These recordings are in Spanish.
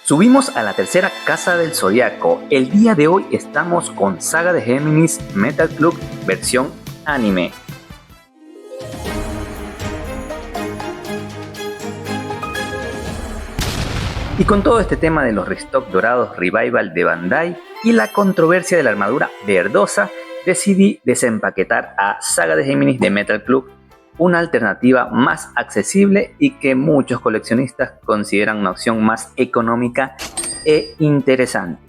Subimos a la tercera casa del Zodiaco. El día de hoy estamos con Saga de Géminis Metal Club versión anime. Y con todo este tema de los restock dorados revival de Bandai y la controversia de la armadura verdosa, decidí desempaquetar a Saga de Géminis de Metal Club, una alternativa más accesible y que muchos coleccionistas consideran una opción más económica e interesante.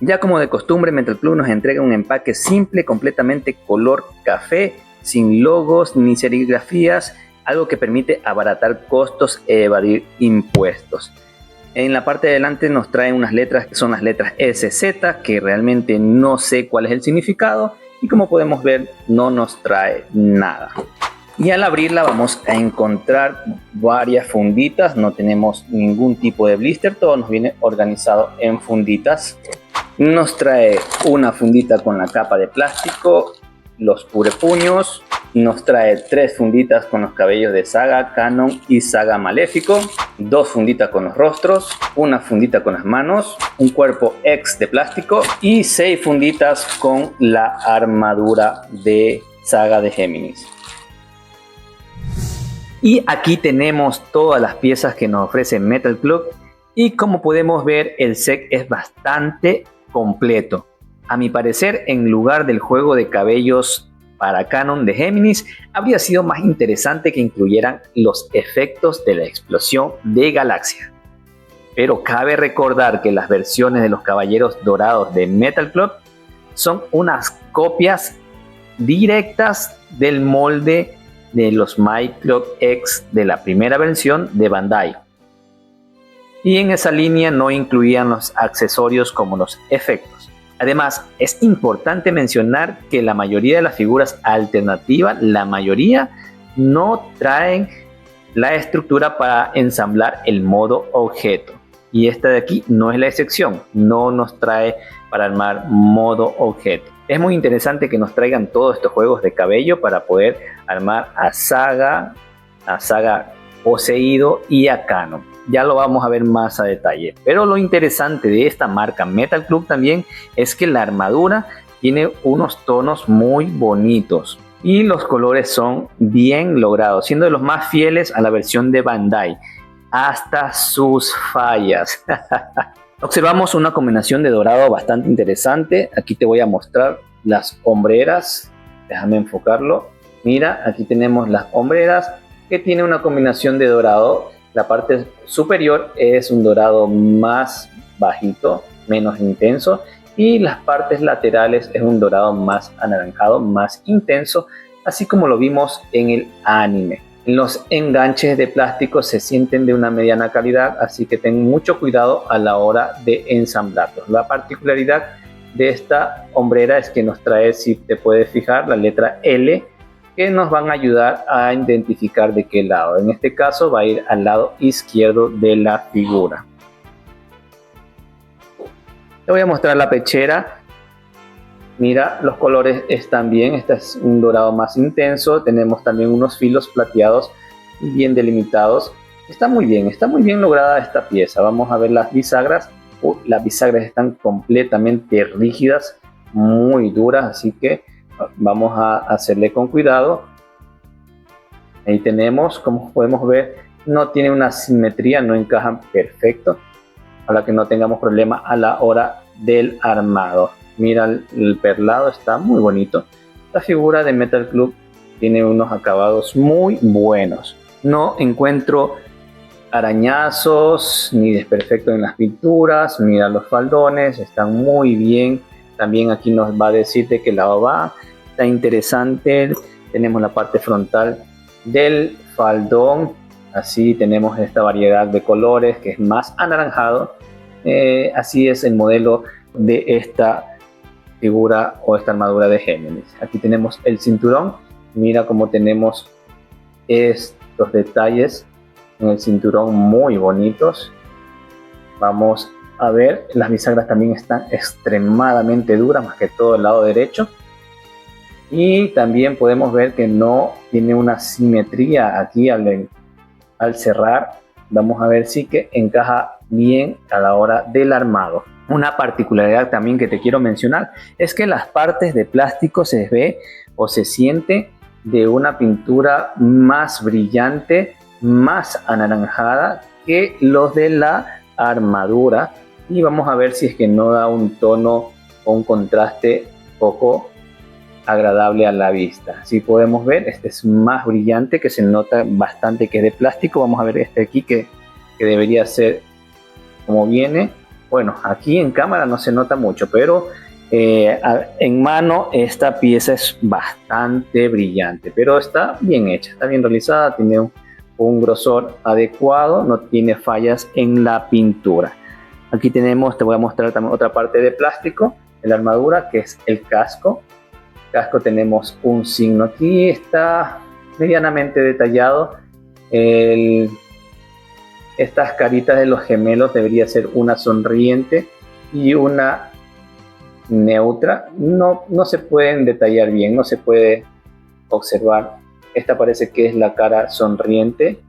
Ya como de costumbre, Metal Club nos entrega un empaque simple, completamente color café, sin logos ni serigrafías, algo que permite abaratar costos e evadir impuestos. En la parte de adelante nos traen unas letras que son las letras SZ, que realmente no sé cuál es el significado, y como podemos ver no nos trae nada. Y al abrirla vamos a encontrar varias funditas, no tenemos ningún tipo de blister, todo nos viene organizado en funditas. Nos trae una fundita con la capa de plástico, los purepuños, nos trae 3 funditas con los cabellos de Saga, Canon y Saga Maléfico, 2 funditas con los rostros, una fundita con las manos, un cuerpo X de plástico y 6 funditas con la armadura de Saga de Géminis. Y aquí tenemos todas las piezas que nos ofrece Metal Club y como podemos ver el set es bastante completo. A mi parecer, en lugar del juego de cabellos para Canon de Géminis, habría sido más interesante que incluyeran los efectos de la explosión de Galaxia. Pero cabe recordar que las versiones de los caballeros dorados de Metal Club son unas copias directas del molde de los My Club X de la primera versión de Bandai. Y en esa línea no incluían los accesorios como los efectos. Además, es importante mencionar que la mayoría de las figuras alternativas, la mayoría no traen la estructura para ensamblar el modo objeto. Y esta de aquí no es la excepción, no nos trae para armar modo objeto. Es muy interesante que nos traigan todos estos juegos de cabello para poder armar a Saga Poseído y a Canon. Ya lo vamos a ver más a detalle. Pero lo interesante de esta marca Metal Club también es que la armadura tiene unos tonos muy bonitos. Y los colores son bien logrados, siendo de los más fieles a la versión de Bandai. Hasta sus fallas. Observamos una combinación de dorado bastante interesante. Aquí te voy a mostrar las hombreras. Déjame enfocarlo. Mira, aquí tenemos las hombreras que tiene una combinación de dorado. La parte superior es un dorado más bajito, menos intenso. Y las partes laterales es un dorado más anaranjado, más intenso. Así como lo vimos en el anime. Los enganches de plástico se sienten de una mediana calidad, así que ten mucho cuidado a la hora de ensamblarlos. La particularidad de esta hombrera es que nos trae, si te puedes fijar, la letra L, que nos van a ayudar a identificar de qué lado. En este caso va a ir al lado izquierdo de la figura. Te voy a mostrar la pechera. Mira, los colores están bien, este es un dorado más intenso, tenemos también unos filos plateados y bien delimitados. Está muy bien lograda esta pieza. Vamos a ver las bisagras. Las bisagras están completamente rígidas, muy duras, así que vamos a hacerle con cuidado. Ahí tenemos, como podemos ver, no tiene una simetría, no encajan perfecto, para que no tengamos problema a la hora del armado. Mira, el perlado está muy bonito. La figura de Metal Club tiene unos acabados muy buenos. No encuentro arañazos ni desperfectos en las pinturas. Mira, los faldones están muy bien. También aquí nos va a decir de qué lado va. Está interesante. Tenemos la parte frontal del faldón. Así tenemos esta variedad de colores que es más anaranjado. Así es el modelo de esta figura o esta armadura de Géminis. Aquí tenemos el cinturón. Mira cómo tenemos estos detalles en el cinturón muy bonitos. Vamos a ver, las bisagras también están extremadamente duras, más que todo el lado derecho. Y también podemos ver que no tiene una simetría aquí al cerrar. Vamos a ver si que encaja bien a la hora del armado. Una particularidad también que te quiero mencionar es que las partes de plástico se ve o se siente de una pintura más brillante, más anaranjada que los de la armadura, y vamos a ver si es que no da un tono o un contraste poco agradable a la vista. Si podemos ver, este es más brillante, que se nota bastante que es de plástico. Vamos a ver este aquí que debería ser como viene. Bueno, aquí en cámara no se nota mucho, pero en mano esta pieza es bastante brillante, pero está bien hecha, está bien realizada, tiene un grosor adecuado, no tiene fallas en la pintura. Aquí tenemos, te voy a mostrar también otra parte de plástico de la armadura, que es el casco. Casco tenemos un signo aquí, está medianamente detallado. Estas caritas de los gemelos debería ser una sonriente y una neutra. No se pueden detallar bien, no se puede observar. Esta parece que es la cara sonriente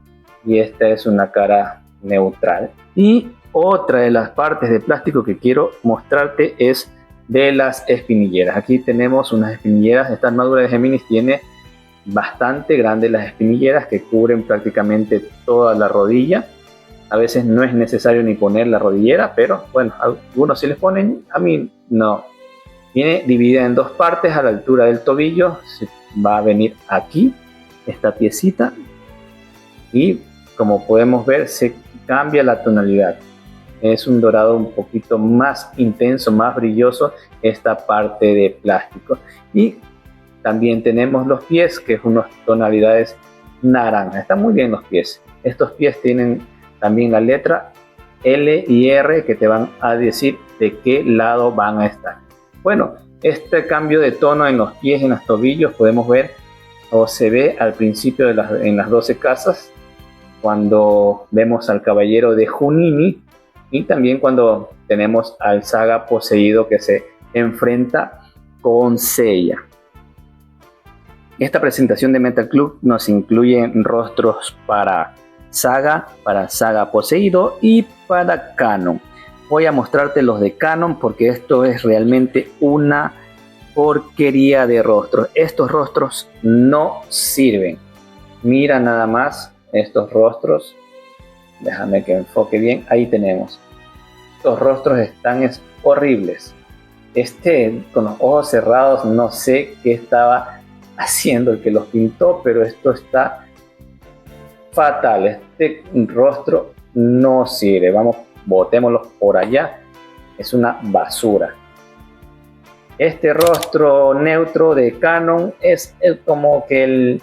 y esta es una cara neutral. Y otra de las partes de plástico que quiero mostrarte es de las espinilleras. Aquí tenemos unas espinilleras. Esta armadura de Géminis tiene bastante grandes las espinilleras que cubren prácticamente toda la rodilla. A veces no es necesario ni poner la rodillera, pero bueno, algunos sí les ponen, a mí no. Viene dividida en dos partes a la altura del tobillo. Se va a venir aquí esta piecita y como podemos ver se cambia la tonalidad. Es un dorado un poquito más intenso, más brilloso esta parte de plástico. Y también tenemos los pies, que es unas tonalidades naranja. Están muy bien los pies. Estos pies tienen también la letra L y R que te van a decir de qué lado van a estar. Bueno, este cambio de tono en los pies y en los tobillos podemos ver o se ve al principio en las 12 casas, cuando vemos al caballero de Junini, y también cuando tenemos al Saga poseído que se enfrenta con Seiya. Esta presentación de Metal Club nos incluye rostros para Saga poseído y para Kanon. Voy a mostrarte los de Kanon porque esto es realmente una porquería de rostros. Estos rostros no sirven. Mira nada más estos rostros. Déjame que enfoque bien. Ahí tenemos. Estos rostros están horribles. Con los ojos cerrados, no sé qué estaba haciendo el que los pintó, pero esto está fatal. Este rostro no sirve. Vamos, botémoslos por allá. Es una basura. Este rostro neutro de Kanon es como que el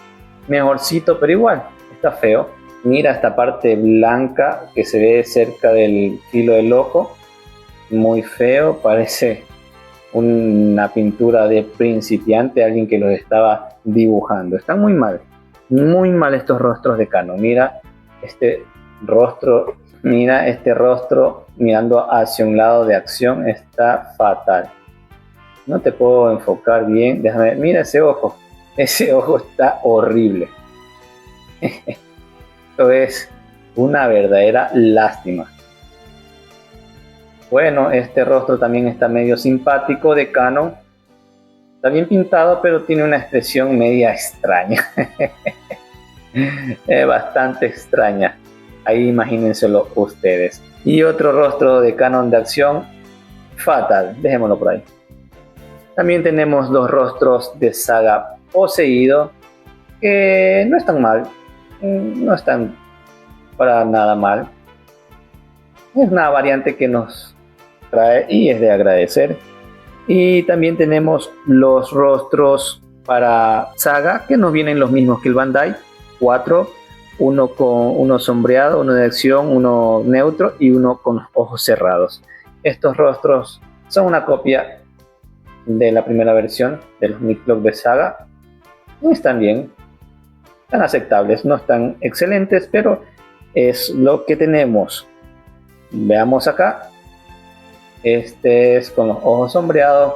mejorcito, pero igual está feo. Mira esta parte blanca que se ve cerca del filo del ojo. Muy feo, parece una pintura de principiante, alguien que los estaba dibujando. Están muy mal estos rostros de Kanon. Mira este rostro mirando hacia un lado de acción, está fatal. No te puedo enfocar bien, déjame ver. Mira ese ojo está horrible. Esto es una verdadera lástima. Bueno, este rostro también está medio simpático de Kanon. Está bien pintado, pero tiene una expresión media extraña. Bastante extraña. Ahí imagínenselo ustedes. Y otro rostro de Kanon de acción, fatal. Dejémoslo por ahí. También tenemos los rostros de Saga poseído, que no están mal. No están para nada mal. Es una variante que nos trae y es de agradecer. Y también tenemos los rostros para Saga, que nos vienen los mismos que el Bandai. 4, uno sombreado, uno de acción, uno neutro y uno con los ojos cerrados. Estos rostros son una copia de la primera versión de los Midclock de Saga. No están bien, están aceptables, no están excelentes, pero es lo que tenemos. Veamos acá. Este es con los ojos sombreados,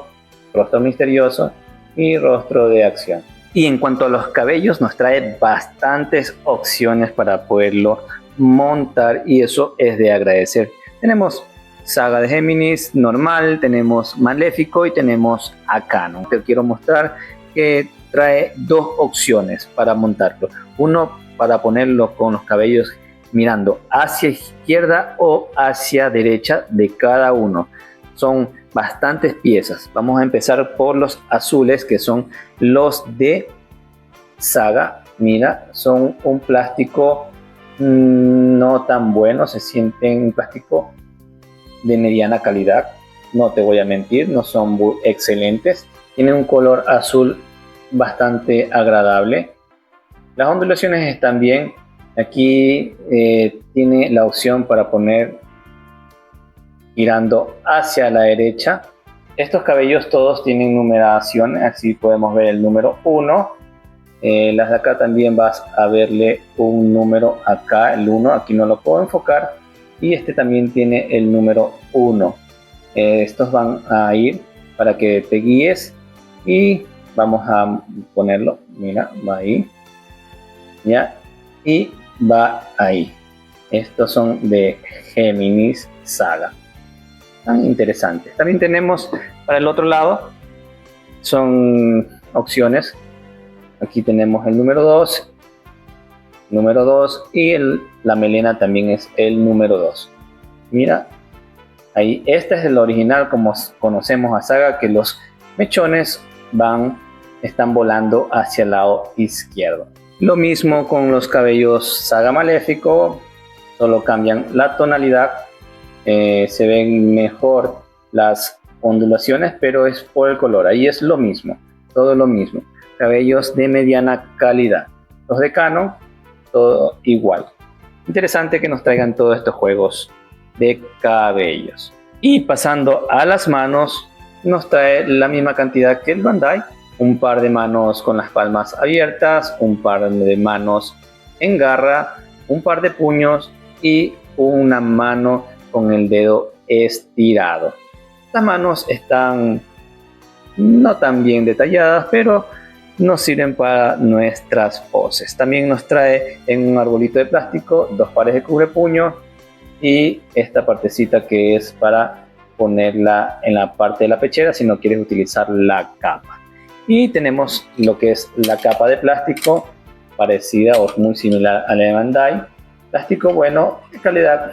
rostro misterioso y rostro de acción. Y en cuanto a los cabellos, nos trae bastantes opciones para poderlo montar y eso es de agradecer. Tenemos Saga de Géminis normal, tenemos Maléfico y tenemos Arcano. Te quiero mostrar que trae dos opciones para montarlo. Uno para ponerlo con los cabellos mirando hacia izquierda o hacia derecha de cada uno. Son bastantes piezas. Vamos a empezar por los azules, que son los de Saga. Mira, son un plástico no tan bueno, se sienten un plástico de mediana calidad, no te voy a mentir, no son muy excelentes. Tienen un color azul bastante agradable. Las ondulaciones están bien. Aquí tiene la opción para poner girando hacia la derecha. Estos cabellos todos tienen numeraciones, así podemos ver el número 1. Las de acá también vas a verle un número acá, el 1, aquí no lo puedo enfocar. Y este también tiene el número 1. Estos van a ir para que te guíes y vamos a ponerlo. Mira, va ahí. Ya, y va ahí. Estos son de Géminis Saga. Tan interesantes. También tenemos para el otro lado, son opciones. Aquí tenemos el número 2 y la melena también es el número 2. Mira, ahí este es el original como conocemos a Saga, que los mechones están volando hacia el lado izquierdo. Lo mismo con los cabellos Saga Maléfico, solo cambian la tonalidad, se ven mejor las ondulaciones, pero es por el color. Ahí es lo mismo, todo lo mismo. Cabellos de mediana calidad. Los de Canon, todo igual. Interesante que nos traigan todos estos juegos de cabellos. Y pasando a las manos, nos trae la misma cantidad que el Bandai. Un par de manos con las palmas abiertas, un par de manos en garra, un par de puños y una mano con el dedo estirado. Las manos están no tan bien detalladas, pero nos sirven para nuestras poses. También nos trae en un arbolito de plástico 2 pares de cubrepuños y esta partecita que es para ponerla en la parte de la pechera si no quieres utilizar la capa. Y tenemos lo que es la capa de plástico, parecida o muy similar a la de Bandai. Plástico bueno, calidad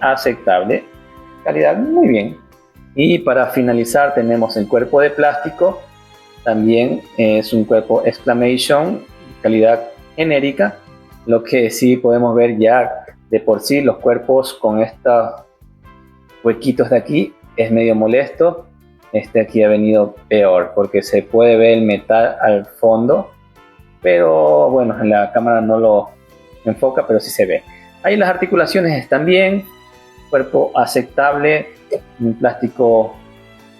aceptable, calidad muy bien. Y para finalizar tenemos el cuerpo de plástico. También es un cuerpo Exclamation, calidad genérica. Lo que sí podemos ver ya de por sí, los cuerpos con estos huequitos de aquí es medio molesto. Este aquí ha venido peor porque se puede ver el metal al fondo. Pero bueno, en la cámara no lo enfoca, pero sí se ve. Ahí las articulaciones están bien. Cuerpo aceptable, un plástico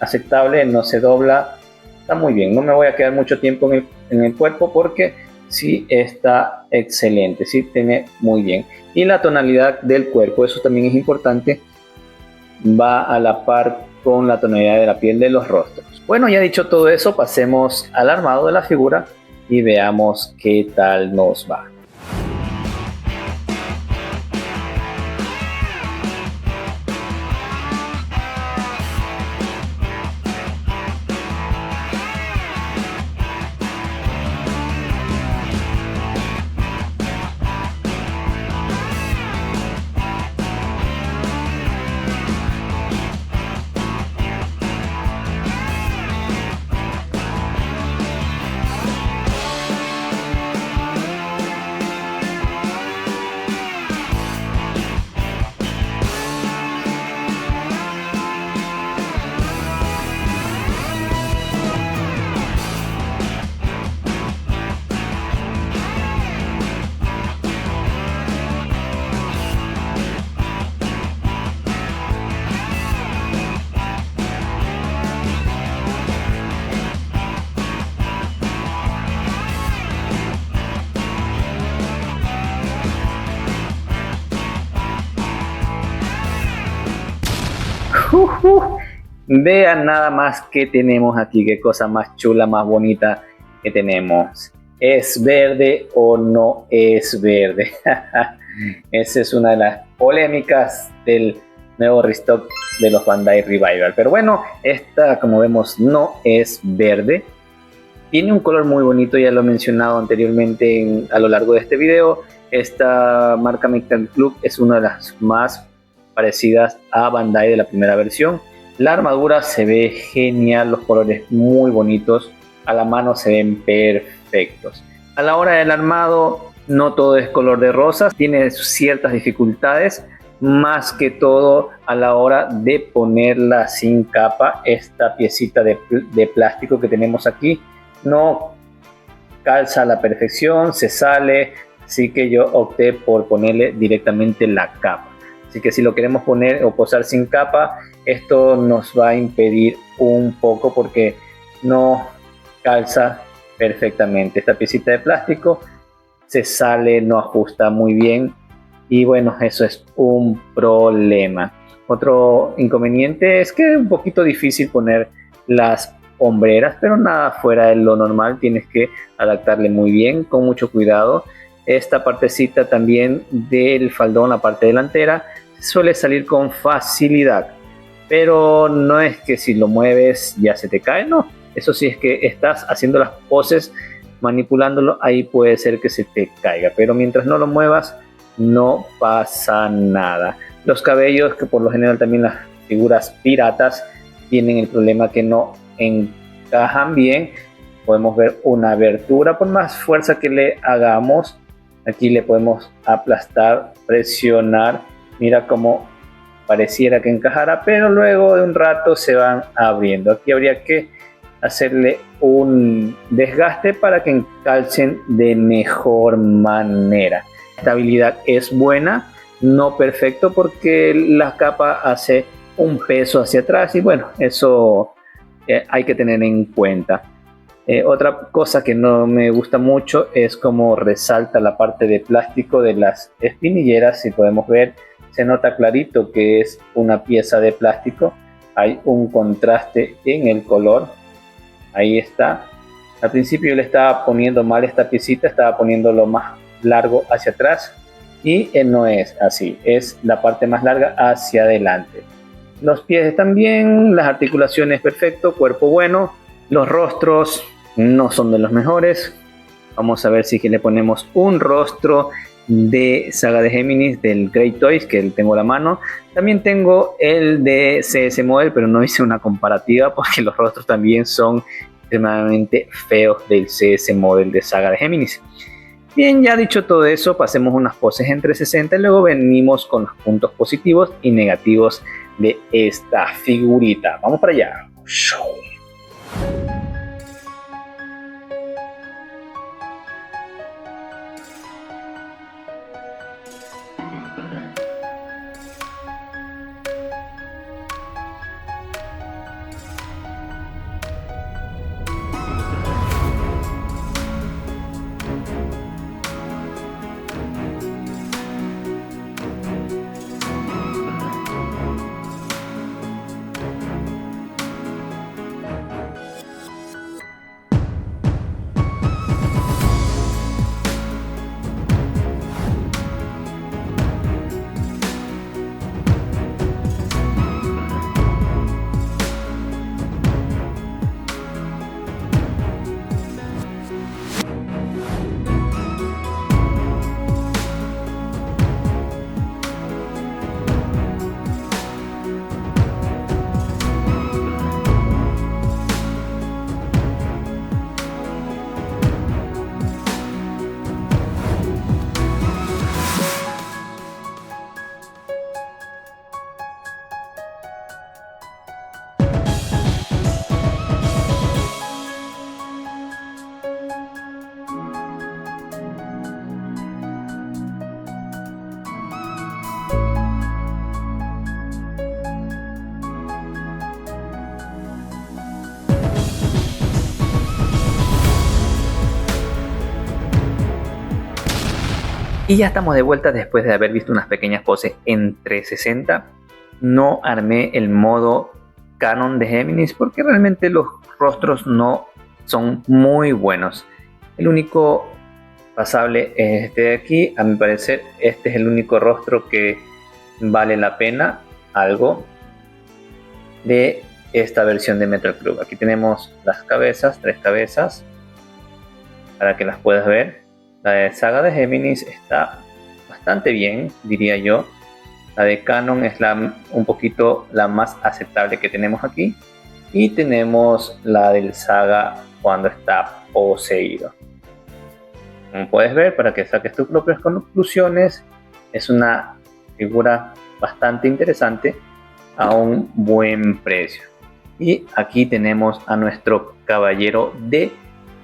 aceptable, no se dobla. Está muy bien, no me voy a quedar mucho tiempo en el cuerpo porque sí está excelente, sí tiene muy bien. Y la tonalidad del cuerpo, eso también es importante, va a la par con la tonalidad de la piel de los rostros. Bueno, ya dicho todo eso, pasemos al armado de la figura y veamos qué tal nos va. Vean nada más que tenemos aquí, qué cosa más chula, más bonita que tenemos. ¿Es verde o no es verde? Esa es una de las polémicas del nuevo restock de los Bandai Revival. Pero bueno, esta como vemos no es verde. Tiene un color muy bonito, ya lo he mencionado anteriormente a lo largo de este video. Esta marca Metal Club es una de las más parecidas a Bandai de la primera versión. La armadura se ve genial, los colores muy bonitos, a la mano se ven perfectos. A la hora del armado no todo es color de rosas, tiene ciertas dificultades, más que todo a la hora de ponerla sin capa. Esta piecita de plástico que tenemos aquí no calza a la perfección, se sale, así que yo opté por ponerle directamente la capa. Así que si lo queremos poner o posar sin capa, esto nos va a impedir un poco porque no calza perfectamente. Esta piecita de plástico se sale, no ajusta muy bien y bueno, eso es un problema. Otro inconveniente es que es un poquito difícil poner las hombreras, pero nada fuera de lo normal, tienes que adaptarle muy bien, con mucho cuidado. Esta partecita también del faldón, la parte delantera, suele salir con facilidad, pero no es que si lo mueves ya se te cae, no. Eso sí, es que estás haciendo las poses, manipulándolo, ahí puede ser que se te caiga, pero mientras no lo muevas no pasa nada. Los cabellos, que por lo general también las figuras piratas tienen el problema que no encajan bien. Podemos ver una abertura, por más fuerza que le hagamos, aquí le podemos aplastar, presionar, mira cómo pareciera que encajara, pero luego de un rato se van abriendo. Aquí habría que hacerle un desgaste para que encalcen de mejor manera. La estabilidad es buena, no perfecto, porque la capa hace un peso hacia atrás y bueno, eso hay que tener en cuenta. Otra cosa que no me gusta mucho es cómo resalta la parte de plástico de las espinilleras. Si podemos ver, se nota clarito que es una pieza de plástico. Hay un contraste en el color. Ahí está. Al principio yo le estaba poniendo mal esta piecita, estaba poniéndolo más largo hacia atrás y no es así, es la parte más larga hacia adelante. Los pies están bien, las articulaciones perfecto, cuerpo bueno, los rostros no son de los mejores. Vamos a ver si que le ponemos un rostro de Saga de Géminis del Great Toys, que tengo a la mano. También tengo el de CS Model, pero no hice una comparativa porque los rostros también son extremadamente feos del CS Model de Saga de Géminis. Bien, ya dicho todo eso, pasemos unas poses en 360 y luego venimos con los puntos positivos y negativos de esta figurita. Vamos para allá. Y ya estamos de vuelta después de haber visto unas pequeñas poses en 360. No armé el modo Canon de Géminis porque realmente los rostros no son muy buenos. El único pasable es este de aquí. A mi parecer este es el único rostro que vale la pena. algo de esta versión de Metal Club. Aquí tenemos las cabezas, 3 cabezas, para que las puedas ver. La de Saga de Géminis está bastante bien, diría yo. La de Canon es un poquito la más aceptable que tenemos aquí. Y tenemos la del Saga cuando está poseído. Como puedes ver, para que saques tus propias conclusiones, es una figura bastante interesante a un buen precio. Y aquí tenemos a nuestro caballero de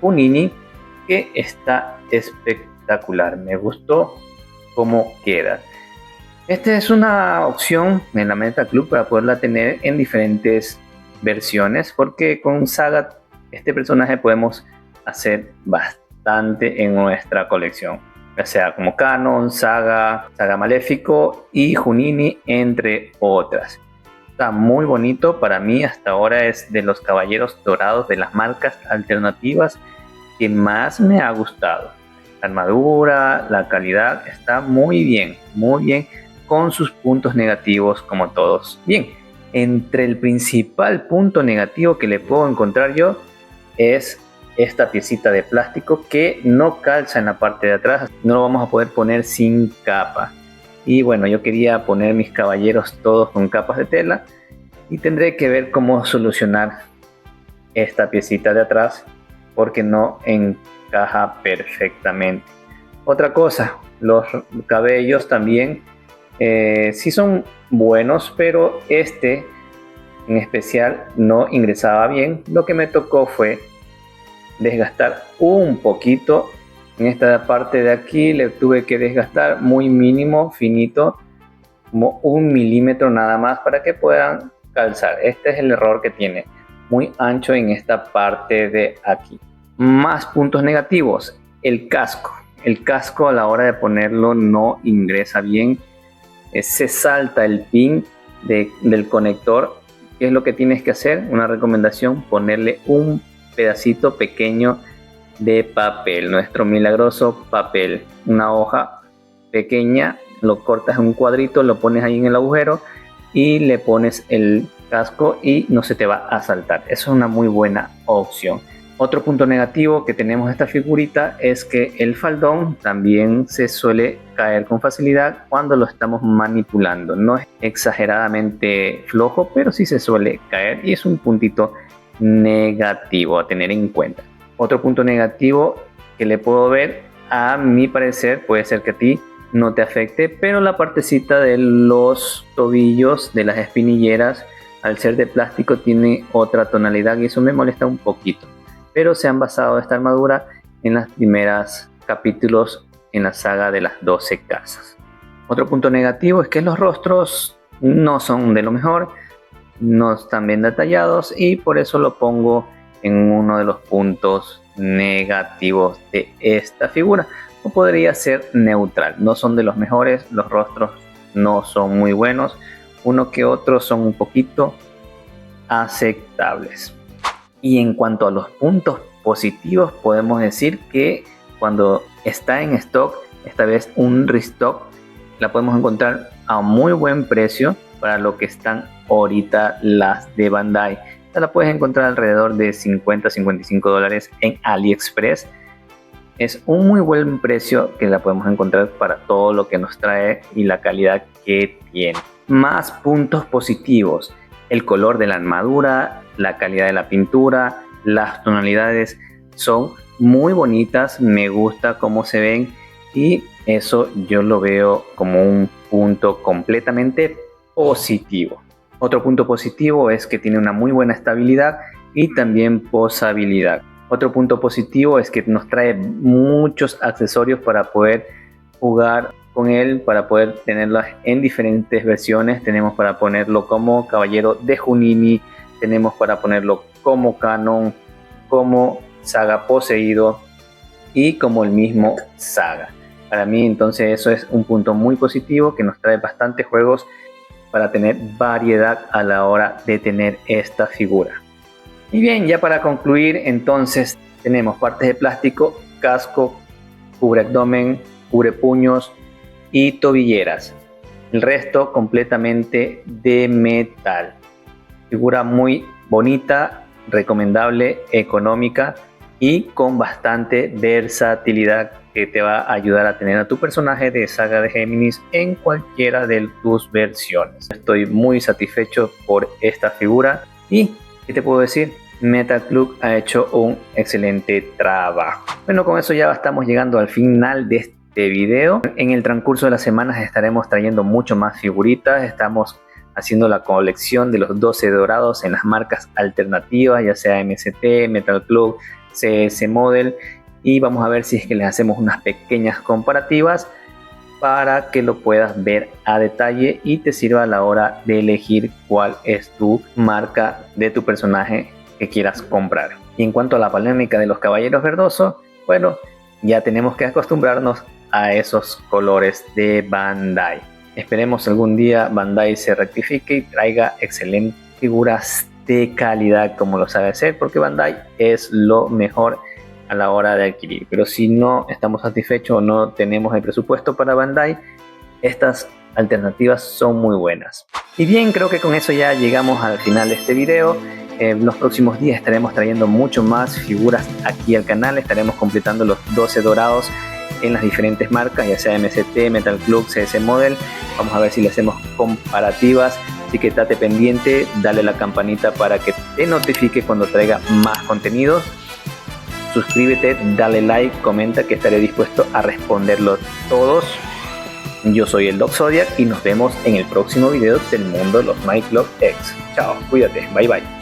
Junín, que está espectacular. Me gustó cómo queda. Esta es una opción en la Metal Club para poderla tener en diferentes versiones, porque con Saga este personaje podemos hacer bastante en nuestra colección, ya sea como Canon, Saga Maléfico y Junín, entre otras. Está muy bonito. Para mí hasta ahora es de los caballeros dorados de las marcas alternativas que más me ha gustado. La armadura, la calidad está muy bien, con sus puntos negativos como todos. Bien, entre el principal punto negativo que le puedo encontrar yo es esta piecita de plástico que no calza en la parte de atrás. No lo vamos a poder poner sin capa. Y bueno, yo quería poner mis caballeros todos con capas de tela y tendré que ver cómo solucionar esta piecita de atrás porque no encaja perfectamente. Otra cosa, los cabellos también sí son buenos, pero este en especial no ingresaba bien. Lo que me tocó fue desgastar un poquito en esta parte de aquí. Le tuve que desgastar muy mínimo, finito, como 1 milímetro nada más para que puedan calzar. Este es el error que tiene, muy ancho en esta parte de aquí. Más puntos negativos: el casco a la hora de ponerlo no ingresa bien, se salta el pin del conector. ¿Qué es lo que tienes que hacer? Una recomendación: ponerle un pedacito pequeño de papel, nuestro milagroso papel, una hoja pequeña, lo cortas en un cuadrito, lo pones ahí en el agujero y le pones el casco y no se te va a saltar. Eso es una muy buena opción. Otro punto negativo que tenemos de esta figurita es que el faldón también se suele caer con facilidad cuando lo estamos manipulando. No es exageradamente flojo, pero sí se suele caer y es un puntito negativo a tener en cuenta. Otro punto negativo que le puedo ver, a mi parecer, puede ser que a ti no te afecte, pero la partecita de los tobillos, de las espinilleras, al ser de plástico tiene otra tonalidad y eso me molesta un poquito. Pero se han basado esta armadura en las primeras capítulos en la saga de las 12 casas. Otro punto negativo es que los rostros no son de lo mejor, no están bien detallados y por eso lo pongo en uno de los puntos negativos de esta figura. O podría ser neutral, no son de los mejores, los rostros no son muy buenos, uno que otro son un poquito aceptables. Y en cuanto a los puntos positivos, podemos decir que cuando está en stock, esta vez un restock, la podemos encontrar a muy buen precio para lo que están ahorita las de Bandai. Esta la puedes encontrar alrededor de $50-55 en AliExpress. Es un muy buen precio que la podemos encontrar para todo lo que nos trae y la calidad que tiene. Más puntos positivos: el color de la armadura, la calidad de la pintura, las tonalidades son muy bonitas, me gusta cómo se ven y eso yo lo veo como un punto completamente positivo. Otro punto positivo es que tiene una muy buena estabilidad y también posabilidad. Otro punto positivo es que nos trae muchos accesorios para poder jugar con él, para poder tenerlas en diferentes versiones. Tenemos para ponerlo como caballero de Junín, tenemos para ponerlo como Canon, como Saga poseído y como el mismo Saga. Para mí entonces eso es un punto muy positivo que nos trae bastantes juegos para tener variedad a la hora de tener esta figura. Y bien, ya para concluir, entonces tenemos partes de plástico, casco, cubre abdomen, cubre puños y tobilleras. El resto completamente de metal. Figura muy bonita, recomendable, económica y con bastante versatilidad, que te va a ayudar a tener a tu personaje de Saga de Géminis en cualquiera de tus versiones. Estoy muy satisfecho por esta figura y ¿qué te puedo decir? Metal Club ha hecho un excelente trabajo. Bueno, con eso ya estamos llegando al final de este video. En el transcurso de las semanas estaremos trayendo mucho más figuritas. Estamos haciendo la colección de los 12 dorados en las marcas alternativas, ya sea MST, Metal Club, CS Model, y vamos a ver si es que les hacemos unas pequeñas comparativas para que lo puedas ver a detalle y te sirva a la hora de elegir cuál es tu marca de tu personaje que quieras comprar. Y en cuanto a la polémica de los caballeros verdosos, bueno, ya tenemos que acostumbrarnos a esos colores de Bandai. Esperemos algún día Bandai se rectifique y traiga excelentes figuras de calidad como lo sabe hacer, porque Bandai es lo mejor a la hora de adquirir. Pero si no estamos satisfechos o no tenemos el presupuesto para Bandai, estas alternativas son muy buenas. Y bien, creo que con eso ya llegamos al final de este video. En los próximos días estaremos trayendo mucho más figuras aquí al canal. Estaremos completando los 12 dorados en las diferentes marcas, ya sea MST, Metal Club, CS Model. Vamos a ver si le hacemos comparativas, así que estate pendiente, dale la campanita para que te notifique cuando traiga más contenidos. Suscríbete, dale like, comenta, que estaré dispuesto a responderlos todos. Yo soy el Doc Zodiac y nos vemos en el próximo video del mundo de los My Club X. Chao, cuídate, bye bye.